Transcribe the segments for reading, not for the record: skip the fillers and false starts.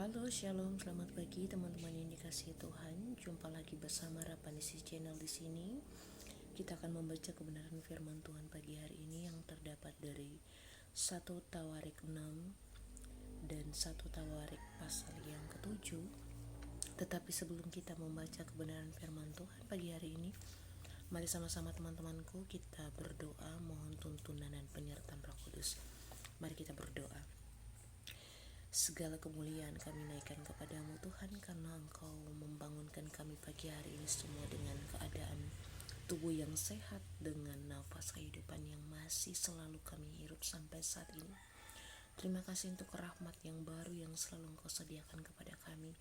Halo, shalom, selamat pagi teman-teman yang dikasihi Tuhan. Jumpa lagi bersama Rapanisi Channel di sini. Kita akan membaca kebenaran firman Tuhan pagi hari ini yang terdapat dari 1 Tawarik 6 dan 1 Tawarik pasal yang ke-7. Tetapi sebelum kita membaca kebenaran firman Tuhan pagi hari ini, mari sama-sama teman-temanku kita berdoa mohon tuntunan dan penyertaan Roh Kudus. Mari kita berdoa. Segala kemuliaan kami naikkan kepadamu Tuhan, karena Engkau membangunkan kami pagi hari ini semua dengan keadaan tubuh yang sehat, dengan nafas kehidupan yang masih selalu kami hirup sampai saat ini. Terima kasih untuk rahmat yang baru yang selalu Engkau sediakan kepada kami.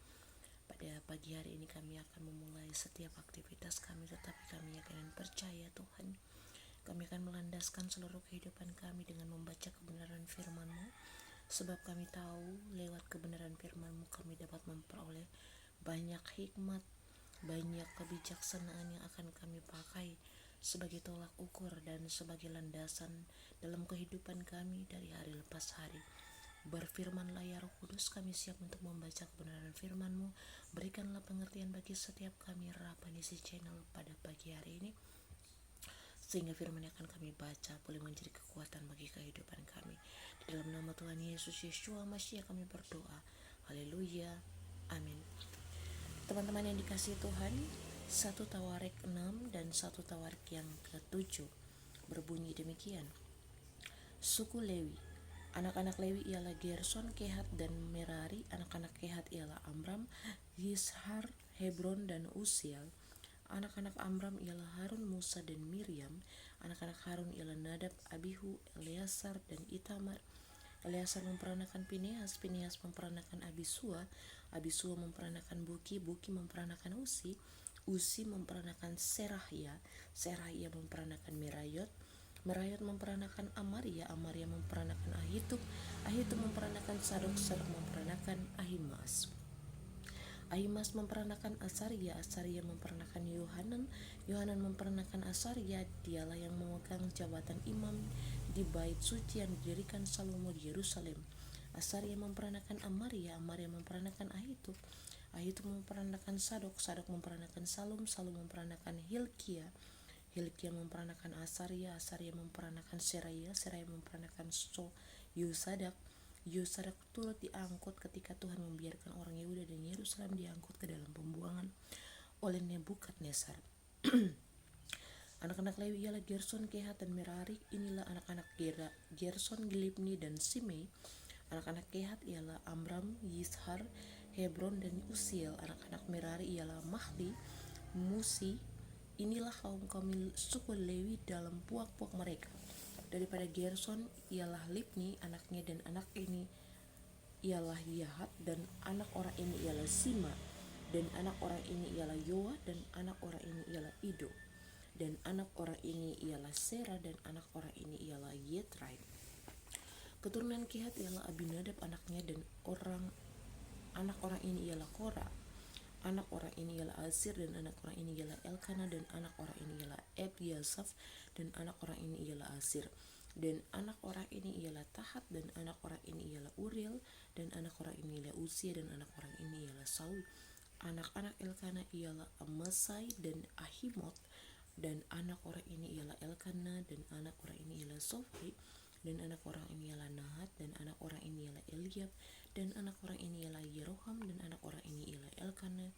Pada pagi hari ini kami akan memulai setiap aktivitas kami, tetapi kami akan percaya Tuhan, kami akan melandaskan seluruh kehidupan kami dengan membaca kebenaran firman-Mu. Sebab kami tahu lewat kebenaran firman-Mu kami dapat memperoleh banyak hikmat, banyak kebijaksanaan yang akan kami pakai sebagai tolak ukur dan sebagai landasan dalam kehidupan kami dari hari lepas hari. Berfirmanlah ya Roh Kudus, kami siap untuk membaca kebenaran firman-Mu. Berikanlah pengertian bagi setiap kami Rapanisi Channel pada pagi hari ini, sehingga firman yang akan kami baca boleh menjadi kekuatan bagi kehidupan kami. Di dalam nama Tuhan Yesus Yeshua Mashiach kami berdoa. Haleluya. Amin. Teman-teman yang dikasihi Tuhan, 1 Tawarik 6 dan 1 Tawarik yang ke-7 berbunyi demikian. Suku Lewi. Anak-anak Lewi ialah Gerson, Kehat, dan Merari. Anak-anak Kehat ialah Amram, Yishar, Hebron, dan Uziel. Anak-anak Amram ialah Harun, Musa, dan Miriam. Anak-anak Harun ialah Nadab, Abihu, Eleazar, dan Itamar. Eleazar memperanakan Pinehas, Pinehas memperanakan Abisua, Abisua memperanakan Buki, Buki memperanakan Usi, Usi memperanakan Serahia, Serahia memperanakan Merayot, Merayot memperanakan Amaria, Amaria memperanakan Ahitub, Ahitub memperanakan Sadok, Sadok memperanakan Ahimas. Ahimas memperanakan Asaria, Asaria memperanakan Yohanan, Yohanan memperanakan Asaria. Dialah yang memegang jabatan imam di bait suci yang didirikan Salomo di Yerusalem. Asaria memperanakan Amaria, Amaria memperanakan Ahitub, Ahitub memperanakan Sadok, Sadok memperanakan Salum, Salum memperanakan Hilkia, Hilkia memperanakan Asaria, Asaria memperanakan Seraya, Seraya memperanakan Yosadak. Yosadak turut diangkut ketika Tuhan membiarkan orang Yehuda dan Yerusalem diangkut ke dalam pembuangan oleh Nebukadnezar. Anak-anak Lewi ialah Gerson, Kehat, dan Merari. Inilah anak-anak Gerson, Libni, dan Simei. Anak-anak Kehat ialah Amram, Yishar, Hebron, dan Uziel. Anak-anak Merari ialah Mahli, Musi. Inilah kaum suku Lewi dalam puak-puak mereka. Daripada Gerson ialah Libni, anaknya, dan anak ini ialah Yahat, dan anak orang ini ialah Sima, dan anak orang ini ialah Yoa, dan anak orang ini ialah Ido, dan anak orang ini ialah Sera, dan anak orang ini ialah Yetrai. Keturunan Kehat ialah Abinadab anaknya, dan anak orang ini ialah Korah. Anak orang ini ialah Azir, dan anak orang ini ialah Elkana, dan anak orang ini ialah Ebiasaf, dan anak orang ini ialah Azir, dan anak orang ini ialah Tahat, dan anak orang ini ialah Uriel, dan anak orang ini ialah Uzia, dan anak orang ini ialah Saul. Anak-anak Elkana ialah Amasai dan Ahimot, dan anak orang ini ialah Elkana, dan anak orang ini ialah Sofri, dan anak orang ini ialah Nahat, dan anak orang ini ialah Eliab, dan anak orang ini ialah Yeroham, dan anak orang ini ialah Elkana.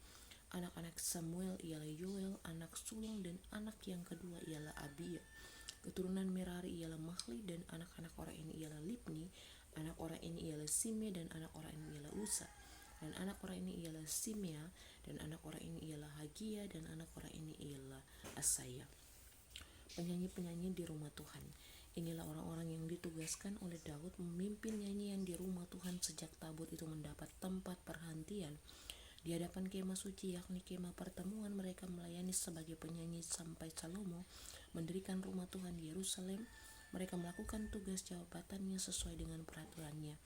Anak-anak Samuel ialah Yoel, anak sulung, dan anak yang kedua ialah Abia. Keturunan Merari ialah Mahli, dan anak-anak orang ini ialah Libni. Anak orang ini ialah Sime, dan anak orang ini ialah Usa, dan anak orang ini ialah Simea, dan anak orang ini ialah Hagia, dan anak orang ini ialah Asaya. Penyanyi-penyanyi di rumah Tuhan. Inilah orang-orang yang ditugaskan oleh Daud memimpin nyanyian di rumah Tuhan sejak tabut itu mendapat tempat perhentian di hadapan kemah suci, yakni kemah pertemuan. Mereka melayani sebagai penyanyi sampai Salomo mendirikan rumah Tuhan di Yerusalem. Mereka melakukan tugas jabatannya sesuai dengan peraturannya.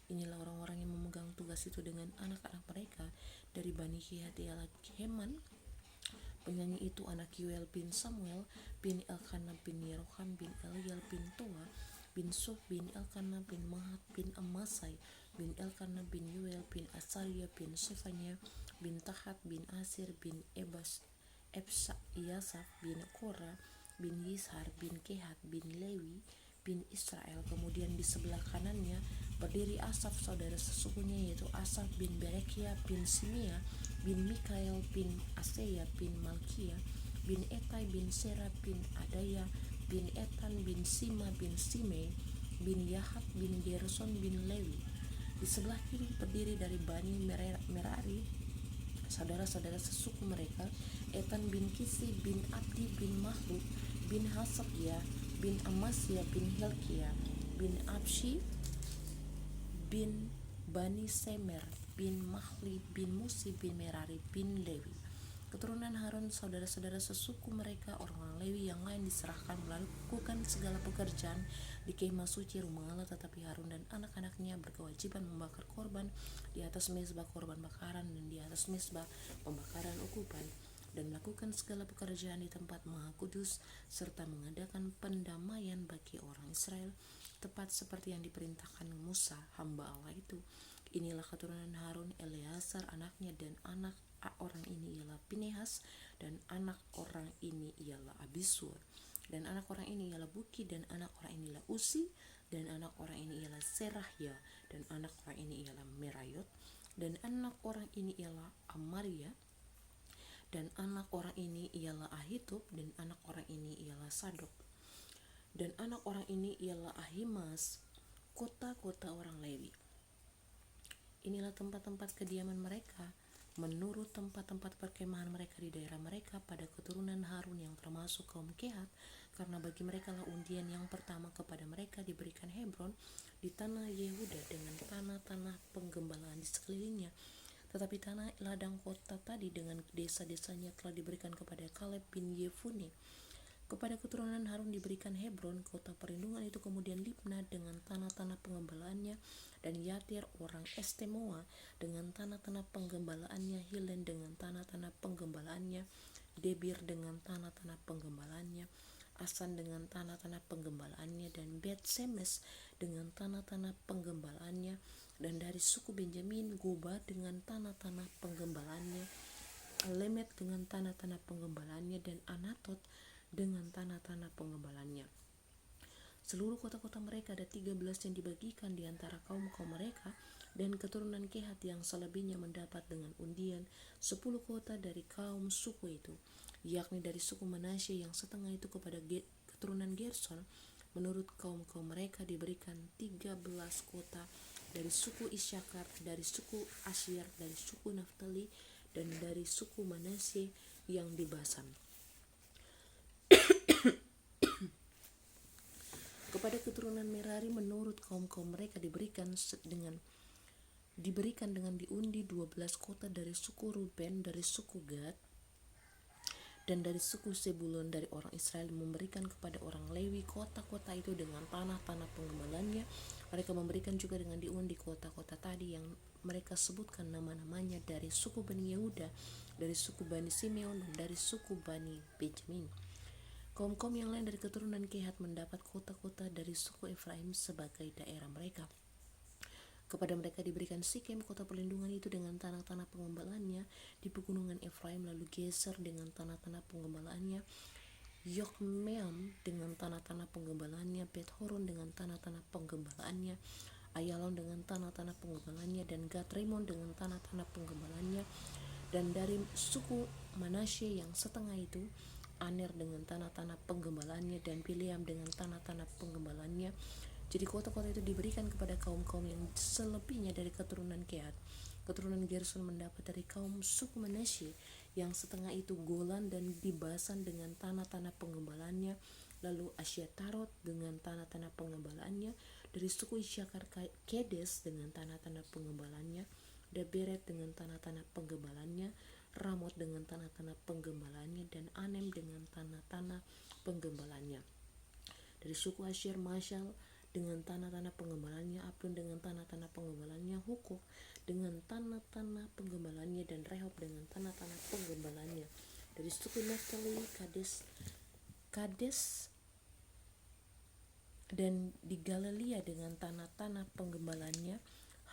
Inilah orang-orang yang memegang tugas itu dengan anak-anak mereka. Dari Bani Kehat ialah Heman. Penyanyi itu anak Yoel bin Samuel, bin Elkana bin Yeroham, bin Eliel bin Toa, bin Suf, bin Elkana, bin Mahat, bin Amasai, bin Elkanah bin Yuel bin Asalia bin Sefanya bin Tahat bin Asir bin Yasaf bin Kora bin Yishar bin Kehat bin Lewi bin Israel. Kemudian di sebelah kanannya berdiri Asaf saudara sesukunya, yaitu Asaf bin Berekia bin Simea bin Mikael bin Aseya bin Malkia bin Etai bin Sera bin Adaya bin Etan bin Sima bin Simei bin Yahat bin Gerson bin Lewi. Di sebelah kiri berdiri dari Bani Merari saudara-saudara sesuku mereka, Etan bin Kisi bin Abdi bin Mahluk bin Hasabia bin Amasya bin Hilkia bin Abshi bin Bani Semer bin Mahli bin Musi bin Merari bin Lewi. Keturunan Harun saudara-saudara sesuku mereka, orang-orang Lewi yang lain diserahkan melakukan segala pekerjaan di kemah suci rumah Allah, tetapi Harun dan anak-anaknya berkewajiban membakar korban di atas mezbah korban bakaran dan di atas mezbah pembakaran ukupan, dan melakukan segala pekerjaan di tempat maha kudus, serta mengadakan pendamaian bagi orang Israel, tepat seperti yang diperintahkan Musa hamba Allah itu. Inilah keturunan Harun, Eleazar anaknya, dan anak orang ini ialah Pinehas, dan anak orang ini ialah Abisur, dan anak orang ini ialah Buki, dan anak orang ini ialah Usi, dan anak orang ini ialah Serahya, dan anak orang ini ialah Merayot, dan anak orang ini ialah Amaria, dan anak orang ini ialah Ahitub, dan anak orang ini ialah Sadok, dan anak orang ini ialah Ahimas. Kota-kota orang Lewi. Inilah tempat-tempat kediaman mereka menurut tempat-tempat perkemahan mereka di daerah mereka pada keturunan Harun yang termasuk kaum Kehat, karena bagi mereka lah undian yang pertama kepada mereka diberikan Hebron di tanah Yehuda dengan tanah-tanah penggembalaan di sekelilingnya. Tetapi tanah ladang kota tadi dengan desa-desanya telah diberikan kepada Kaleb bin Yefune. Kepada keturunan Harun diberikan Hebron, kota perlindungan itu, kemudian Libna dengan tanah-tanah penggembalaannya, dan Yatir orang Estemoa dengan tanah-tanah penggembalaannya, Hilen dengan tanah-tanah penggembalaannya, Debir dengan tanah-tanah penggembalaannya, Asan dengan tanah-tanah penggembalaannya, dan Bet Semes dengan tanah-tanah penggembalaannya, dan dari suku Benjamin Goba dengan tanah-tanah penggembalaannya, Alemet dengan tanah-tanah penggembalaannya, dan Anatot dengan tanah-tanah pengembalaannya. Seluruh kota-kota mereka ada 13 yang dibagikan di antara kaum-kaum mereka, dan keturunan Kehat yang selebihnya mendapat dengan undian 10 kota dari kaum suku itu, yakni dari suku Manasye yang setengah itu kepada keturunan Gerson. Menurut kaum-kaum mereka diberikan 13 kota dari suku Isyakar, dari suku Asyir, dari suku Naftali, dan dari suku Manasye yang di Basan. Kepada keturunan Merari menurut kaum-kaum mereka diberikan dengan diundi 12 kota dari suku Ruben, dari suku Gad, dan dari suku Sebulon. Dari orang Israel memberikan kepada orang Lewi kota-kota itu dengan tanah-tanah penggembalaannya. Mereka memberikan juga dengan diundi kota-kota tadi yang mereka sebutkan nama-namanya dari suku Bani Yehuda, dari suku Bani Simeon, dan dari suku Bani Benjamin. Kaum-kaum yang lain dari keturunan Kehat mendapat kota-kota dari suku Efraim sebagai daerah mereka. Kepada mereka diberikan Sikem, kota perlindungan itu dengan tanah-tanah pengembalaannya di pegunungan Efraim, lalu Geser dengan tanah-tanah pengembalaannya, Yokmeam dengan tanah-tanah penggembalaannya, Bet-horon dengan tanah-tanah penggembalaannya, Ayalon dengan tanah-tanah penggembalaannya, dan Gat-Rimon dengan tanah-tanah penggembalaannya. Dan dari suku Manasye yang setengah itu, Aner dengan tanah-tanah penggembalaannya, dan Bileam dengan tanah-tanah penggembalaannya. Jadi kota-kota itu diberikan kepada kaum-kaum yang selebihnya dari keturunan Kehat. Keturunan Gerson mendapat dari kaum suku Manasye yang setengah itu Golan dan di Basan dengan tanah-tanah penggembalaannya, lalu Asyatarot dengan tanah-tanah penggembalaannya, dari suku Isyakar Kedes dengan tanah-tanah penggembalaannya, Daberet dengan tanah-tanah penggembalaannya, Ramot dengan tanah-tanah penggembalaannya, dan Anem dengan tanah-tanah penggembalaannya. Dari suku Asyir Masyal dengan tanah-tanah penggembalaannya, Ablon dengan tanah-tanah penggembalaannya, Hukok dengan tanah-tanah penggembalaannya, dan Rehob dengan tanah-tanah penggembalaannya. Dari suku Naftali Kades dan di Galilea dengan tanah-tanah penggembalaannya,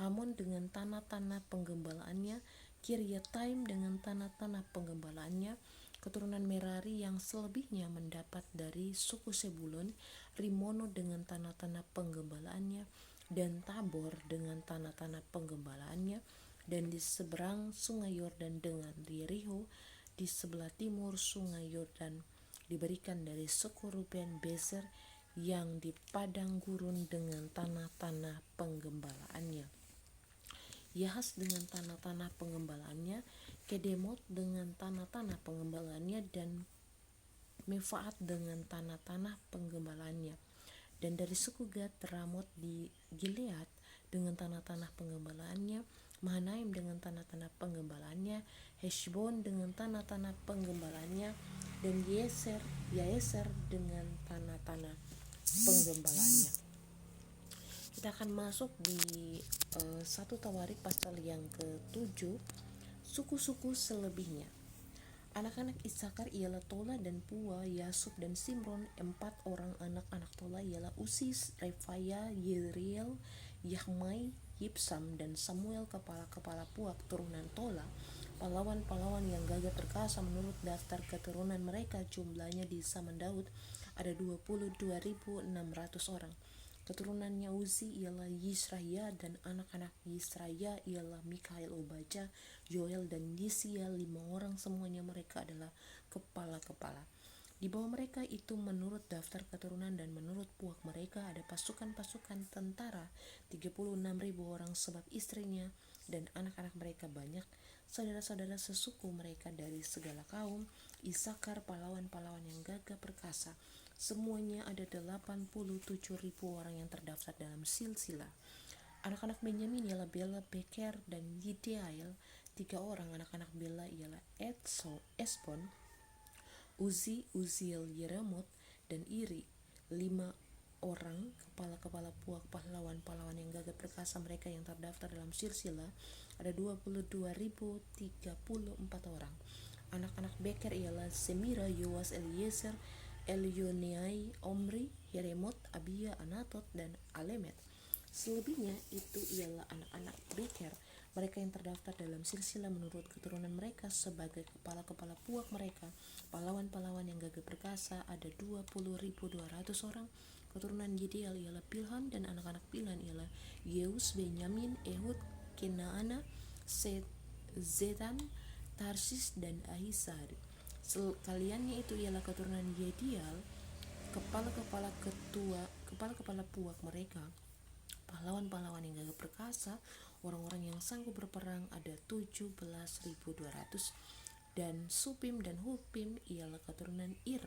Hamon dengan tanah-tanah penggembalaannya, Kiryataim dengan tanah-tanah penggembalaannya. Keturunan Merari yang selebihnya mendapat dari suku Sebulun, Rimono dengan tanah-tanah penggembalaannya, dan Tabor dengan tanah-tanah penggembalaannya, dan di seberang sungai Yordan dengan Yeriho di sebelah timur sungai Yordan diberikan dari suku Ruben Bezer yang di padang gurun dengan tanah-tanah penggembalaannya. Yahas dengan tanah-tanah pengembalaannya, Kedemot dengan tanah-tanah pengembalaannya, dan Mefaat dengan tanah-tanah penggembalaannya. Dan dari suku Gad, Ramot di Gilead dengan tanah-tanah penggembalaannya, Mahanaim dengan tanah-tanah penggembalaannya, Heshbon dengan tanah-tanah penggembalaannya, dan Yaeser dengan tanah-tanah penggembalaannya. Kita akan masuk di 1 Tawarik pasal yang ke-7, suku-suku selebihnya. Anak-anak Isakar ialah Tola dan Pua, Yasub dan Simron. 4 orang anak-anak Tola ialah Usis, Refaya, Yeriel, Yahmai, Yipsam, dan Samuel, kepala-kepala Pua keturunan Tola. Pahlawan-pahlawan yang gagah perkasa menurut daftar keturunan mereka jumlahnya di zaman Daud ada 22.600 orang. Keturunannya Uzi ialah Yisraya, dan anak-anak Yisraya ialah Mikael, Obaja, Yoel, dan Yisia. 5 orang, semuanya mereka adalah kepala-kepala. Di bawah mereka itu menurut daftar keturunan dan menurut puak mereka ada pasukan-pasukan tentara 36.000 orang, sebab istrinya dan anak-anak mereka banyak. Saudara-saudara sesuku mereka dari segala kaum Isakar, pahlawan-pahlawan yang gagah perkasa. Semuanya ada 87.000 orang yang terdaftar dalam silsilah. Anak-anak Benyamin ialah Bela, Beker, dan Yideael. 3 orang anak-anak Bela ialah Esbon, Uzi, Uziel, Yeremot, dan Iri. 5 orang kepala-kepala puak pahlawan-pahlawan yang gagah perkasa mereka yang terdaftar dalam silsilah ada 22.034 orang. Anak-anak Beker ialah Semira, Yoas, Eliezer, Elyoneai, Omri, Yeremot, Abia, Anatot, dan Alemet. Selebihnya itu ialah anak-anak Beker, mereka yang terdaftar dalam silsilah menurut keturunan mereka sebagai kepala-kepala puak mereka. Pahlawan-pahlawan yang gagah perkasa ada 20.200 orang. Keturunan Gideal ialah Pilhan, dan anak-anak Pilhan ialah Yeus, Benyamin, Ehud, Kenaana, Zetan, Tarsis, dan Ahisar. Sekaliannya itu ialah keturunan Yedial, kepala-kepala puak mereka. Pahlawan-pahlawan yang gagah perkasa, orang-orang yang sanggup berperang ada 17.200. Dan Supim dan Hupim ialah keturunan Ir.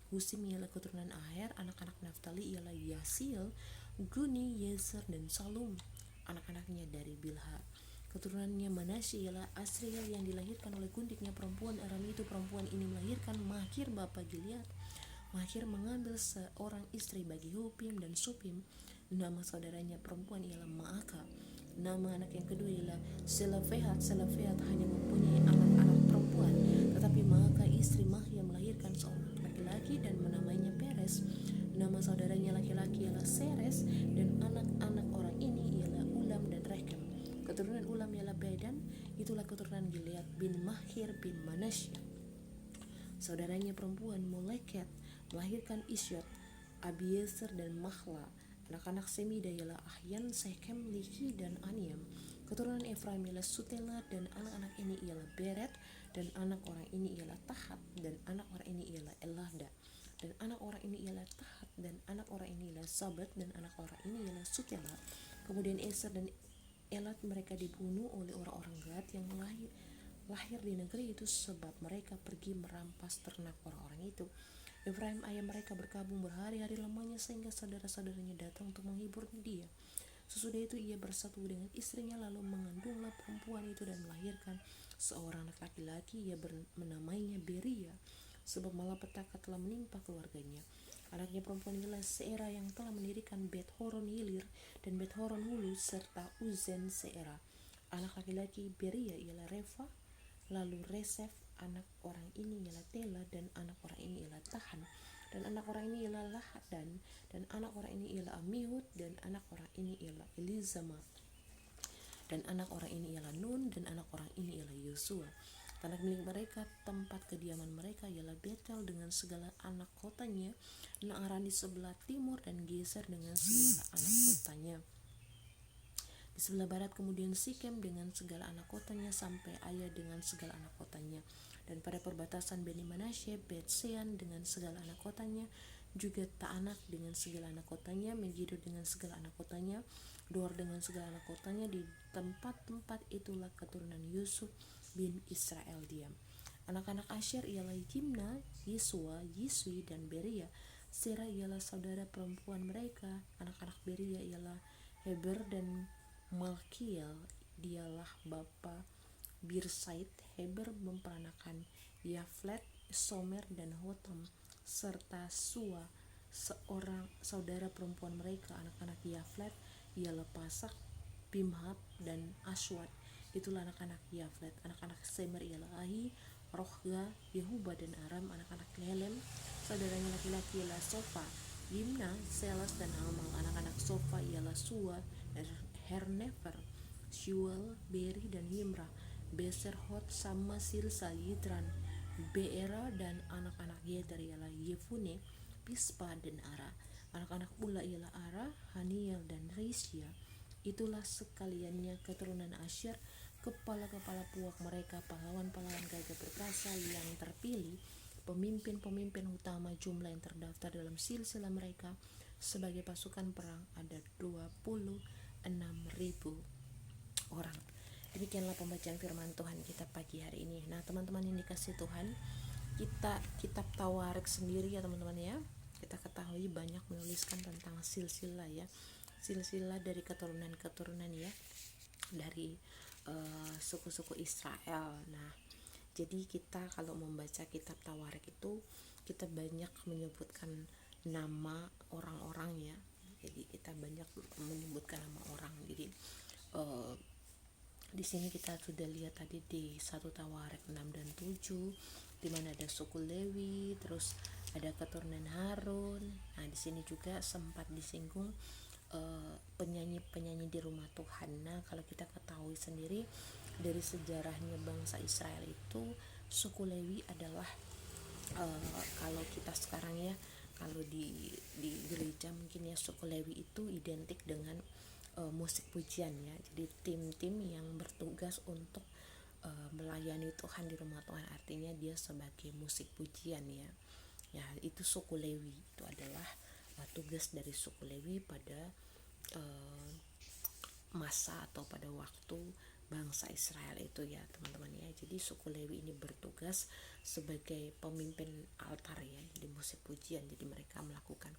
Husim ialah keturunan Aher. Anak-anak Naftali ialah Yasil, Guni, Yezer, dan Salum. Anak-anaknya dari Bilha. Keturunannya Manasye ialah Asriel yang dilahirkan oleh gundiknya perempuan Aram. Itu perempuan ini melahirkan Makir bapa Gilead. Makir mengambil seorang istri bagi Hupim dan Supim. Nama saudaranya perempuan ialah Maaka. Nama anak yang kedua ialah Selofehad. Selofehad hanya mempunyai anak-anak perempuan, tetapi Maaka istri Mahya melahirkan seorang laki-laki dan menamainya Peres. Nama saudaranya laki-laki ialah Seres, dan anak-anak orang ini ialah Ulam dan Rekem. Keturunan Ulam ialah Bedan. Itulah keturunan Gilead bin Mahir bin Manasye. Saudaranya perempuan Moleket melahirkan Isyot, Abiezer, dan Mahla. Anak-anak Semida ialah Ahyan, Sekem, Liki, dan Aniam. Keturunan Efraim ialah Sutela, dan anak-anak ini ialah Beret, dan anak orang ini ialah Tahat, dan anak orang ini ialah Elahda, dan anak orang ini ialah Tahat, dan anak orang ini ialah Sabat, dan anak orang ini ialah Sutela. Kemudian Eser dan Elat mereka dibunuh oleh orang-orang Gad yang lahir di negeri itu, sebab mereka pergi merampas ternak orang-orang itu. Efraim ayah mereka berkabung berhari-hari lamanya sehingga saudara-saudaranya datang untuk menghibur dia. Sesudah itu ia bersatu dengan istrinya, lalu mengandunglah perempuan itu dan melahirkan seorang anak laki-laki. Ia menamainya Beria, sebab malapetaka telah menimpa keluarganya. Anaknya perempuan ialah Seera yang telah mendirikan Bet Horon Hilir dan Bet Horon Hulu serta Uzen Seera. Anak laki-laki Beria ialah Reva, lalu Resef. Anak orang ini ialah Tela, dan anak orang ini ialah Tahan, dan anak orang ini ialah Lahadan, dan anak orang ini ialah Amihud, dan anak orang ini ialah Elizama. Dan anak orang ini ialah Nun, dan anak orang ini ialah Yosua. Tanah milik mereka, tempat kediaman mereka ialah Betel dengan segala anak kotanya, Naaran di sebelah timur, dan Geser dengan segala anak kotanya. Di sebelah barat kemudian Sikem dengan segala anak kotanya sampai Aya dengan segala anak kotanya. Dan pada perbatasan Beni Manasye, Bet-Sean dengan segala anak kotanya, juga Taanak dengan segala anak kotanya, Megido dengan segala anak kotanya, Dor dengan segala anak kotanya. Di tempat-tempat itulah keturunan Yusuf bin Israel diam. Anak-anak Asher ialah Jimna, Yiswa, Yiswi, dan Beria. Sera ialah saudara perempuan mereka. Anak-anak Beria ialah Heber dan Malkiel, dialah bapa Birsait. Heber memperanakan Yaflet, Somer, dan Hotam, serta Sua, seorang saudara perempuan mereka. Anak-anak Yaflet ialah Pasak, Bimhab, dan Aswad. Itulah anak-anak Yaflet. Anak-anak Semer ialah Ahi, Rohga, Yehuba, dan Aram. Anak-anak Helem, saudaranya laki-laki ialah Sofa, Yimna, Selas, dan Amal. Anak-anak Sofa ialah Sua, Hernefer, Shuel, Beri, dan Himrah, Beser, Hot, sama Silsa, Yitran, Beera. Dan anak-anak Yeter ialah Yefune, Pispa, dan Ara. Anak-anak Ula ialah Ara, Haniel, dan Reisya. Itulah sekaliannya keturunan Asher, kepala-kepala puak mereka, pahlawan-pahlawan gagah perkasa yang terpilih, pemimpin-pemimpin utama. Jumlah yang terdaftar dalam silsilah mereka sebagai pasukan perang ada 26.000 orang. Demikianlah pembacaan firman Tuhan kita pagi hari ini. Nah, teman-teman yang dikasih Tuhan, kita kitab Tawarik sendiri ya teman-teman ya, kita ketahui banyak menuliskan tentang silsilah ya, silsilah dari keturunan-keturunan ya, dari suku-suku Israel. Nah, jadi kita kalau membaca kitab Tawarik itu kita banyak menyebutkan nama orang-orang ya. Jadi kita banyak menyebutkan nama orang. Jadi di sini kita sudah lihat tadi di 1 Tawarik 6 dan 7 di mana ada suku Lewi, terus ada keturunan Harun. Nah, di sini juga sempat disinggung penyanyi-penyanyi di rumah Tuhan. Nah, kalau kita ketahui sendiri dari sejarahnya bangsa Israel itu, suku Lewi adalah kalau kita sekarang ya, kalau di gereja mungkin ya, suku Lewi itu identik dengan musik pujian ya. Jadi tim-tim yang bertugas untuk melayani Tuhan di rumah Tuhan, artinya dia sebagai musik pujian ya. Ya, itu suku Lewi. Itu adalah tugas dari suku Lewi pada masa atau pada waktu bangsa Israel itu ya teman-teman ya. Jadi suku Lewi ini bertugas sebagai pemimpin altar ya, di musik pujian. Jadi mereka melakukan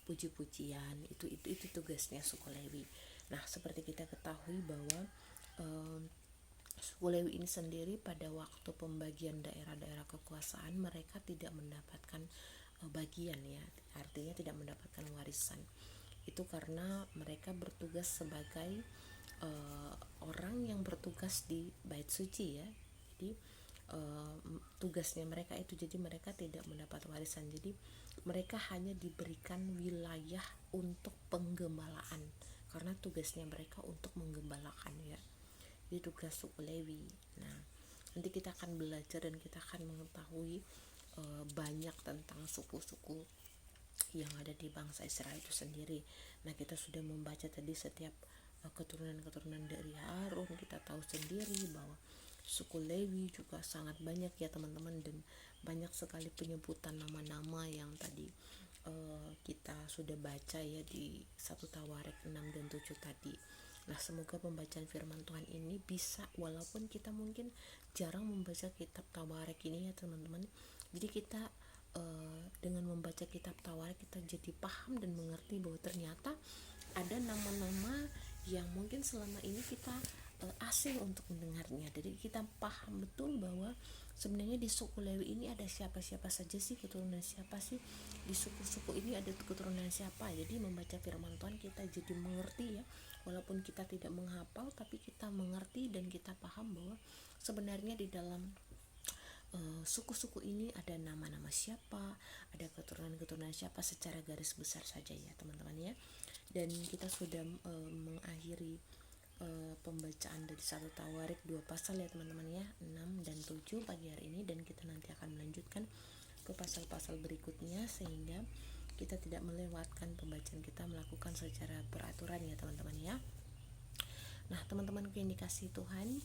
puji-pujian, itu tugasnya suku Lewi. Nah, seperti kita ketahui bahwa suku Lewi ini sendiri pada waktu pembagian daerah-daerah kekuasaan mereka tidak mendapatkan bagian ya, artinya tidak mendapatkan warisan. Itu karena mereka bertugas sebagai orang yang bertugas di bait suci ya. Jadi tugasnya mereka itu, jadi mereka tidak mendapat warisan. Jadi mereka hanya diberikan wilayah untuk penggembalaan karena tugasnya mereka untuk menggembalakan ya. Jadi tugas suku Lewi. Nah, nanti kita akan belajar dan kita akan mengetahui banyak tentang suku-suku yang ada di bangsa Israel itu sendiri. Nah, kita sudah membaca tadi setiap keturunan-keturunan dari Harun. Kita tahu sendiri bahwa suku Lewi juga sangat banyak ya teman-teman, dan banyak sekali penyebutan nama-nama yang tadi kita sudah baca ya di 1 Tawarik 6 dan 7 tadi. Nah, semoga pembacaan firman Tuhan ini bisa, walaupun kita mungkin jarang membaca kitab Tawarik ini ya teman-teman, jadi kita dengan membaca kitab Tawarik kita jadi paham dan mengerti bahwa ternyata ada nama-nama yang mungkin selama ini kita asing untuk mendengarnya. Jadi kita paham betul bahwa sebenarnya di suku Lewi ini ada siapa-siapa saja sih, keturunan siapa sih, di suku-suku ini ada keturunan siapa. Jadi membaca firman Tuhan kita jadi mengerti ya, walaupun kita tidak menghafal tapi kita mengerti dan kita paham bahwa sebenarnya di dalam suku-suku ini ada nama-nama siapa, ada keturunan-keturunan siapa secara garis besar saja ya teman-teman ya. Dan kita sudah mengakhiri pembacaan dari 1 Tawarik 2 pasal ya teman-teman ya, 6 dan 7 pagi hari ini, dan kita nanti akan melanjutkan ke pasal-pasal berikutnya sehingga kita tidak melewatkan pembacaan kita, melakukan secara beraturan ya teman-teman ya. Nah teman-teman yang dikasihi Tuhan,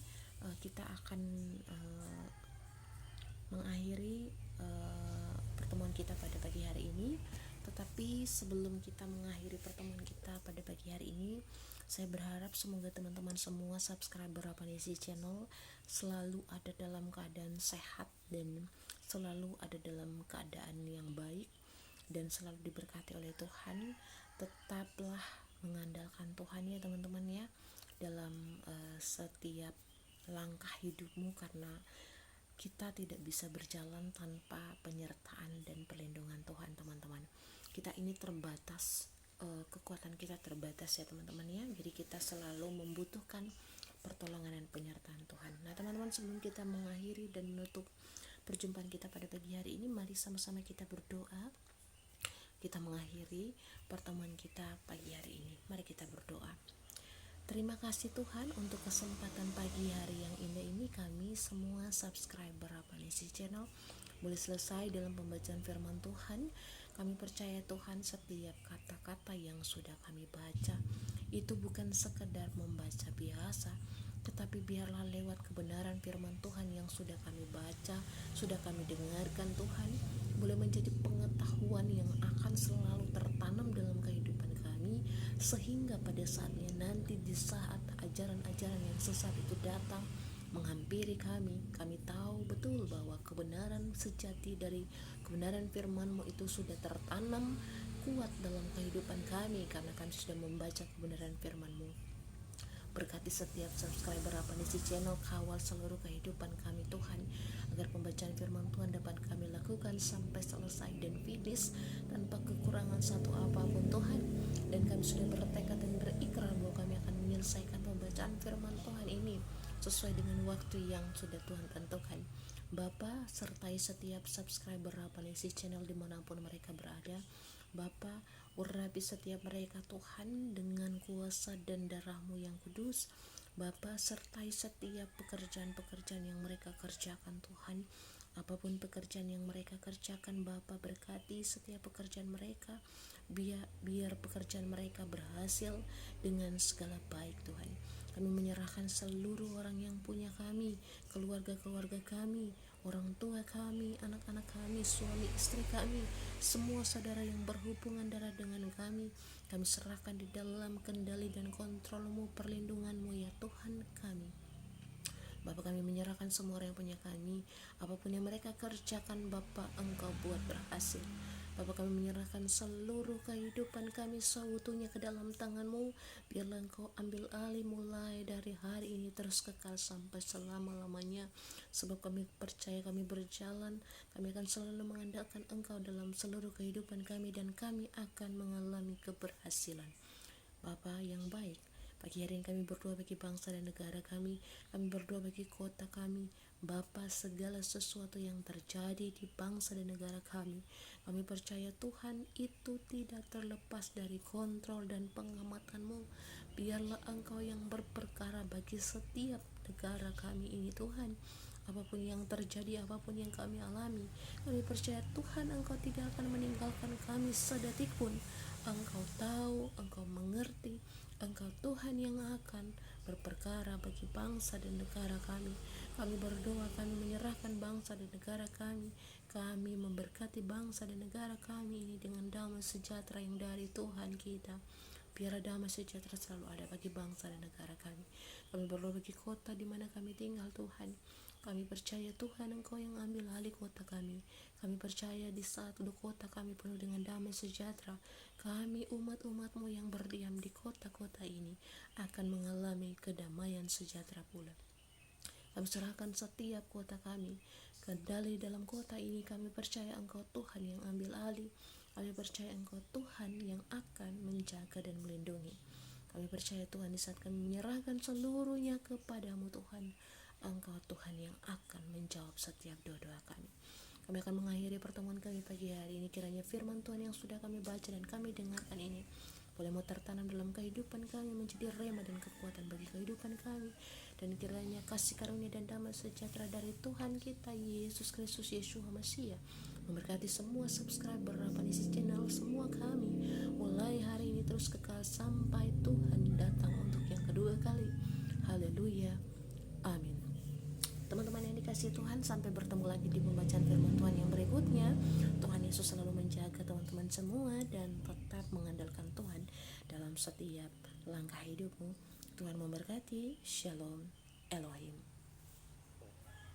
kita akan mengakhiri pertemuan kita pada pagi hari ini. Tetapi sebelum kita mengakhiri pertemuan kita pada pagi hari ini, saya berharap semoga teman-teman semua subscriber Rapanisi Channel selalu ada dalam keadaan sehat dan selalu ada dalam keadaan yang baik dan selalu diberkati oleh Tuhan. Tetaplah mengandalkan Tuhan ya teman-teman ya, dalam setiap langkah hidupmu, karena kita tidak bisa berjalan tanpa penyertaan dan perlindungan Tuhan teman-teman. Kita ini terbatas, kekuatan kita terbatas ya teman-teman ya, jadi kita selalu membutuhkan pertolongan dan penyertaan Tuhan. Nah teman-teman, sebelum kita mengakhiri dan menutup perjumpaan kita pada pagi hari ini, mari sama-sama kita berdoa. Kita mengakhiri pertemuan kita pagi hari ini. Mari kita berdoa. Terima kasih Tuhan untuk kesempatan pagi hari yang indah ini. Kami semua subscriber Rapanisi Channel boleh selesai dalam pembacaan firman Tuhan. Kami percaya Tuhan, setiap kata-kata yang sudah kami baca itu bukan sekedar membaca biasa, tetapi biarlah lewat kebenaran firman Tuhan yang sudah kami baca, sudah kami dengarkan Tuhan, boleh menjadi pengetahuan yang akan selalu tertanam dalam kehidupan kami, sehingga pada saatnya nanti di saat ajaran-ajaran yang sesat itu datang menghampiri kami, kami tahu betul bahwa kebenaran sejati dari kebenaran firman-Mu itu sudah tertanam kuat dalam kehidupan kami, karena kami sudah membaca kebenaran firman-Mu. Berkati setiap subscriber Rapanisi Channel, kawal seluruh kehidupan kami Tuhan, agar pembacaan firman Tuhan dapat kami lakukan sampai selesai dan finish tanpa kekurangan satu apapun Tuhan. Dan kami sudah bertekad dan berikrar bahwa kami akan menyelesaikan pembacaan firman Tuhan ini sesuai dengan waktu yang sudah Tuhan tentukan. Bapa, sertai setiap subscriber Rapanisi Channel dimanapun mereka berada. Bapa, urapi setiap mereka Tuhan dengan kuasa dan darah-Mu yang kudus. Bapa, sertai setiap pekerjaan-pekerjaan yang mereka kerjakan Tuhan. Apapun pekerjaan yang mereka kerjakan, Bapa berkati setiap pekerjaan mereka. Biar pekerjaan mereka berhasil dengan segala baik Tuhan. Kami menyerahkan seluruh orang yang punya kami, keluarga-keluarga kami, orang tua kami, anak-anak kami, suami istri kami, semua saudara yang berhubungan darah dengan kami serahkan di dalam kendali dan kontrol-Mu, perlindungan-Mu ya Tuhan kami. Bapak, kami menyerahkan semua orang yang punya kami, apapun yang mereka kerjakan Bapak, Engkau buat berhasil. Bapak, kami menyerahkan seluruh kehidupan kami seutuhnya ke dalam tangan-Mu. Biarlah Engkau ambil alih mulai dari hari ini terus kekal sampai selama-lamanya. Sebab kami percaya kami berjalan, kami akan selalu mengandalkan Engkau dalam seluruh kehidupan kami, dan kami akan mengalami keberhasilan. Bapa yang baik, pagi hari ini kami berdoa bagi bangsa dan negara kami berdoa bagi kota kami. Bapa, segala sesuatu yang terjadi di bangsa dan negara kami percaya Tuhan itu tidak terlepas dari kontrol dan pengamatan-Mu. Biarlah Engkau yang berperkara bagi setiap negara kami ini Tuhan. Apapun yang terjadi, apapun yang kami alami, kami percaya Tuhan Engkau tidak akan meninggalkan kami sedetik pun. Engkau tahu, Engkau mengerti, Engkau Tuhan yang akan berperkara bagi bangsa dan negara kami. Kami berdoa, kami menyerahkan bangsa dan negara kami. Kami memberkati bangsa dan negara kami ini dengan damai sejahtera yang dari Tuhan kita. Biar damai sejahtera selalu ada bagi bangsa dan negara kami. Kami berdoa bagi kota di mana kami tinggal Tuhan. Kami percaya Tuhan Engkau yang ambil alih kota kami. Kami percaya di saat kota kami penuh dengan damai sejahtera, kami umat-umat-Mu yang berdiam di kota-kota ini akan mengalami kedamaian sejahtera pula. Kami serahkan setiap kota kami, kendali dalam kota ini. Kami percaya Engkau Tuhan yang ambil alih. Kami percaya Engkau Tuhan yang akan menjaga dan melindungi. Kami percaya Tuhan, di saat kami menyerahkan seluruhnya kepadamu Tuhan, Engkau Tuhan yang akan menjawab setiap doa-doa kami. Kami akan mengakhiri pertemuan kami pagi hari ini. Kiranya firman Tuhan yang sudah kami baca dan kami dengarkan ini boleh mau tertanam dalam kehidupan kami, menjadi rema dan kekuatan bagi kehidupan kami. Dan kiranya kasih karunia dan damai sejahtera dari Tuhan kita Yesus Kristus Yeshua Masiah memberkati semua subscriber Rapanisi Channel, semua kami mulai hari ini terus kekal sampai Tuhan datang untuk yang kedua kali. Haleluya, amin. Teman-teman yang dikasihi Tuhan, sampai bertemu lagi di pembacaan firman Tuhan yang berikutnya. Tuhan Yesus selalu menjaga teman-teman semua dan tetap mengandalkan Tuhan dalam setiap langkah hidupmu. Tuhan memberkati. Shalom Elohim.